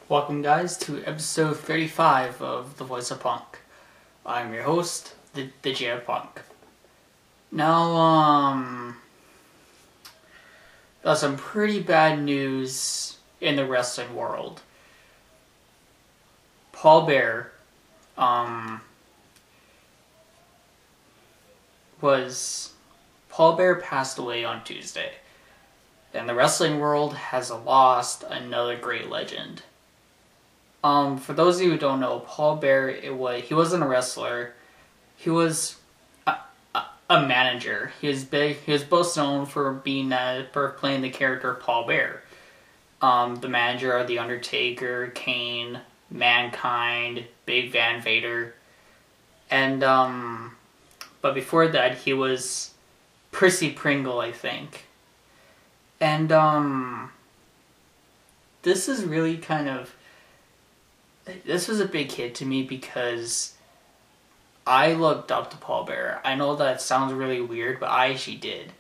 Welcome guys to episode 35 of the VoiceOFpunk. I'm your host, the VoiceOFpunk. Now, got some pretty bad news in the wrestling world. Paul Bearer, Paul Bearer passed away on Tuesday. And the wrestling world has lost another great legend. For those of you who don't know, Paul Bearer, he wasn't a wrestler. He was a manager. He was big. He was best known for playing the character Paul Bearer. The manager of The Undertaker, Kane, Mankind, Big Van Vader. And, but before that, he was Prissy Pringle, I think. And, this is really this was a big hit to me because I looked up to Paul Bearer. I know that sounds really weird, but I actually did.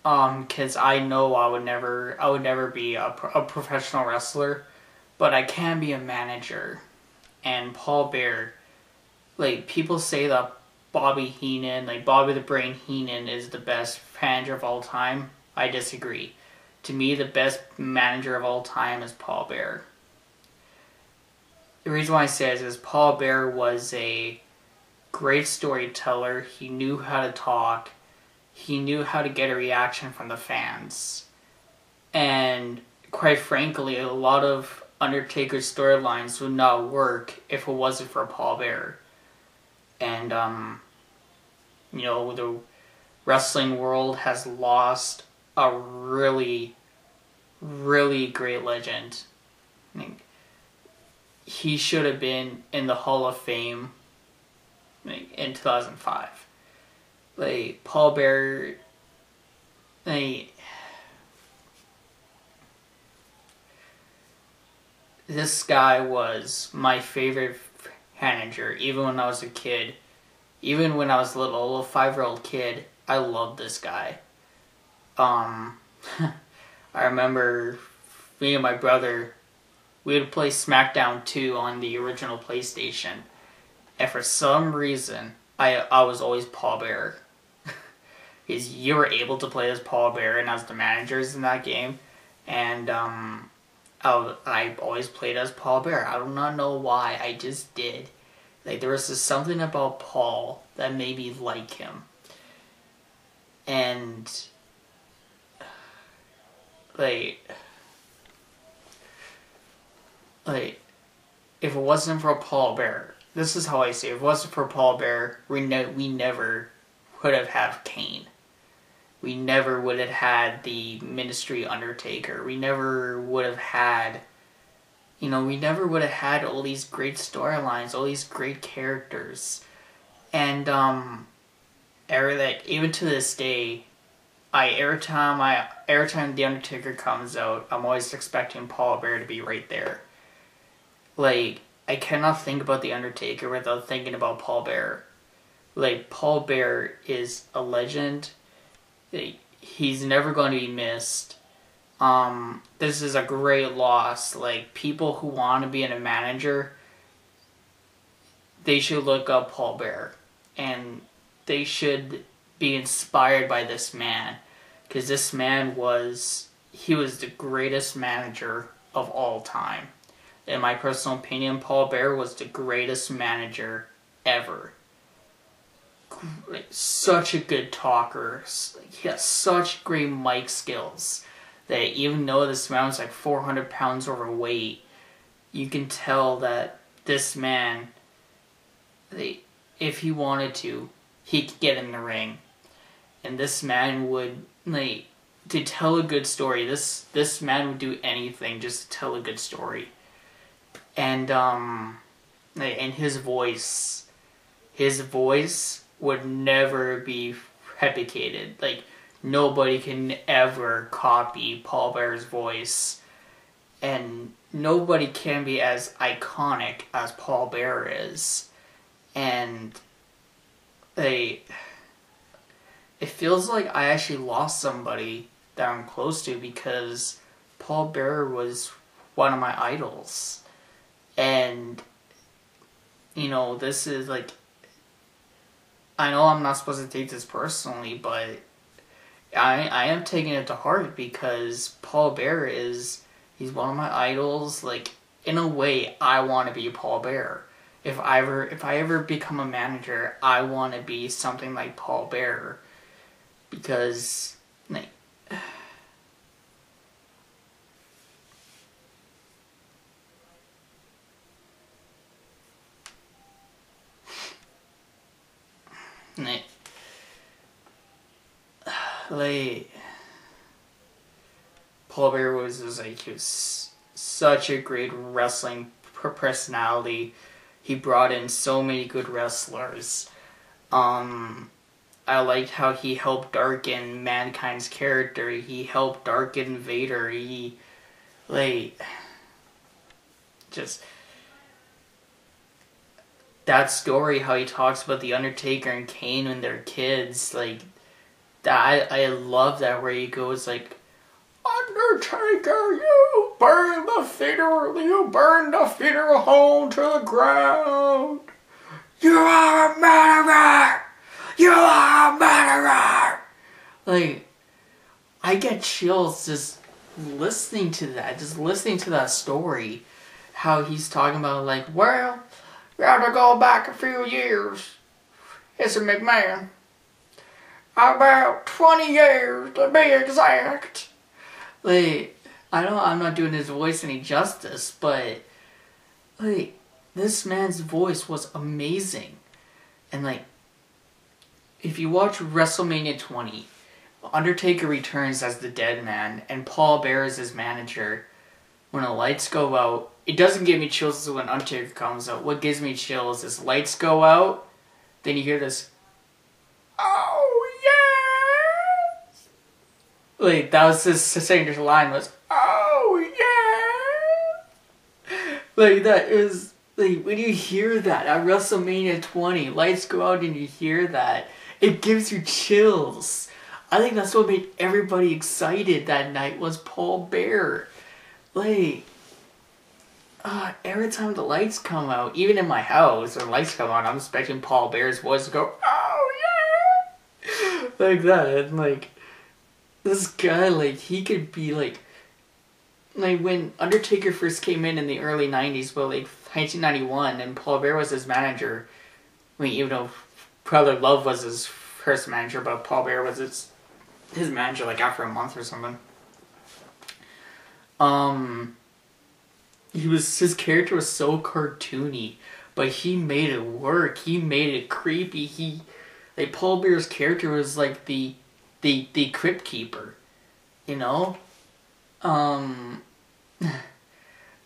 Cause I know I would never be a professional wrestler, but I can be a manager. And Paul Bearer, people say that Bobby the Brain Heenan is the best manager of all time. I disagree. To me, the best manager of all time is Paul Bearer. The reason why I say this is Paul Bearer was a great storyteller. He knew how to talk. He knew how to get a reaction from the fans. And quite frankly, a lot of Undertaker's storylines would not work if it wasn't for Paul Bearer. And, the wrestling world has lost a really, really great legend. I mean, he should have been in the Hall of Fame in 2005. Paul Bearer, this guy was my favorite manager, even when I was a kid. Even when I was a little 5-year-old kid, I loved this guy. I remember me and my brother, we would play SmackDown 2 on the original PlayStation. And for some reason, I was always Paul Bearer. Because you were able to play as Paul Bearer and as the managers in that game. And I always played as Paul Bearer. I do not know why, I just did. There was just something about Paul that made me like him. And if it wasn't for Paul Bearer, this is how I say it, if it wasn't for Paul Bearer, we never would have had Kane. We never would have had the Ministry Undertaker. We never would have had, all these great storylines, all these great characters. And, even to this day, every time The Undertaker comes out, I'm always expecting Paul Bearer to be right there. I cannot think about The Undertaker without thinking about Paul Bearer. Paul Bearer is a legend. He's never going to be missed. This is a great loss. People who want to be a manager, they should look up Paul Bearer. And they should be inspired by this man. Because this man was the greatest manager of all time. In my personal opinion, Paul Bearer was the greatest manager ever. Such a good talker. He has such great mic skills that even though this man was 400 pounds overweight, you can tell that this man, if he wanted to, he could get in the ring. And this man would, to tell a good story, this man would do anything just to tell a good story. And his voice would never be replicated. Nobody can ever copy Paul Bearer's voice. And nobody can be as iconic as Paul Bearer is. And it feels like I actually lost somebody that I'm close to because Paul Bearer was one of my idols. And, you know, this is like, I know I'm not supposed to take this personally, but I am taking it to heart because Paul Bearer he's one of my idols. Like, in a way, I want to be Paul Bearer. If I ever become a manager, I want to be something like Paul Bearer. Because, like, like Paul Bearer was like, he was such a great wrestling personality. He brought in so many good wrestlers. I liked how he helped darken Mankind's character. He helped darken Vader. He, like, just that story, how he talks about the Undertaker and Kane when they're kids, like, that I love that, where he goes like, Undertaker, you burn the funeral home to the ground. You are a murderer! You are a murderer! Like, I get chills just listening to that story. How he's talking about, like, well, we have to go back a few years. It's a McMahon. About 20 years to be exact. Like, I'm not doing his voice any justice, but, like, this man's voice was amazing. And, like, if you watch WrestleMania 20, Undertaker returns as the dead man, and Paul Bearer is his manager. When the lights go out, it doesn't give me chills when Undertaker comes out. What gives me chills is lights go out, then you hear this, oh yes! Like, that was his signature line was, oh yeah! Like, that is, like, when you hear that at WrestleMania 20, lights go out and you hear that, it gives you chills. I think that's what made everybody excited that night was Paul Bearer. Like, every time the lights come out, even in my house, when lights come on, I'm expecting Paul Bearer's voice to go, oh yeah! Like that. And, like, this guy, like, he could be, like when Undertaker first came in the early 90s, but, like, 1991, and Paul Bearer was his manager. I mean, even though Brother Love was his first manager, but Paul Bearer was his manager, like, after a month or something. His character was so cartoony, but he made it work. He made it creepy. Like, Paul Bearer's character was like the crypt keeper, you know?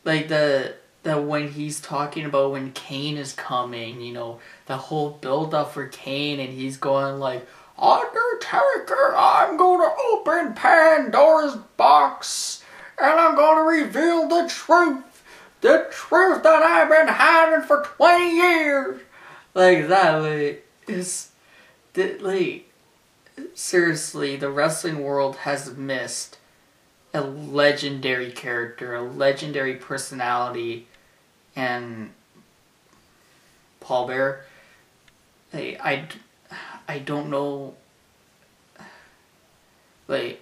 Like the when he's talking about when Kane is coming, you know, the whole build up for Kane, and he's going like, Undertaker, I'm gonna open Pandora's box, and I'm gonna reveal the truth that I've been hiding for 20 years. Like that, like, like, seriously, the wrestling world has missed a legendary character, a legendary personality, and Paul Bearer. I don't know, like,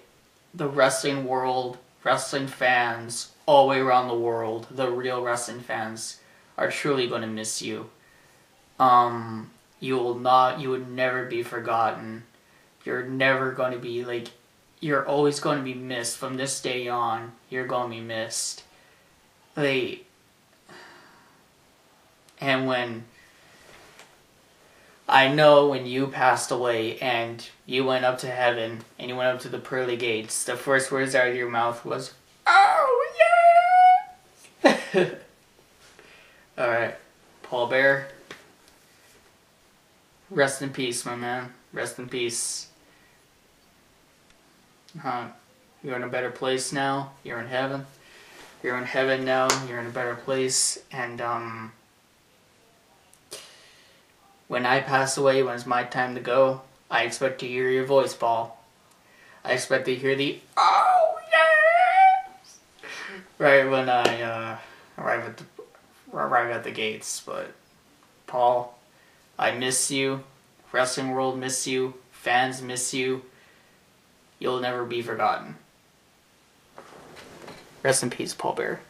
the wrestling world, wrestling fans all the way around the world, the real wrestling fans are truly going to miss you. You would never be forgotten. You're never going to be, like, you're always going to be missed. From this day on, you're going to be missed. Like, and when you passed away and you went up to heaven and you went up to the pearly gates, the first words out of your mouth was, oh yeah! Alright, Paul Bearer, rest in peace, my man. Rest in peace. You're in a better place now. You're in heaven. You're in heaven now. You're in a better place. And when I pass away, when it's my time to go, I expect to hear your voice, Paul. I expect to hear the oh right when I arrive at the gates. But Paul, I miss you. Wrestling world miss you. Fans miss you. You'll never be forgotten. Rest in peace, Paul Bearer.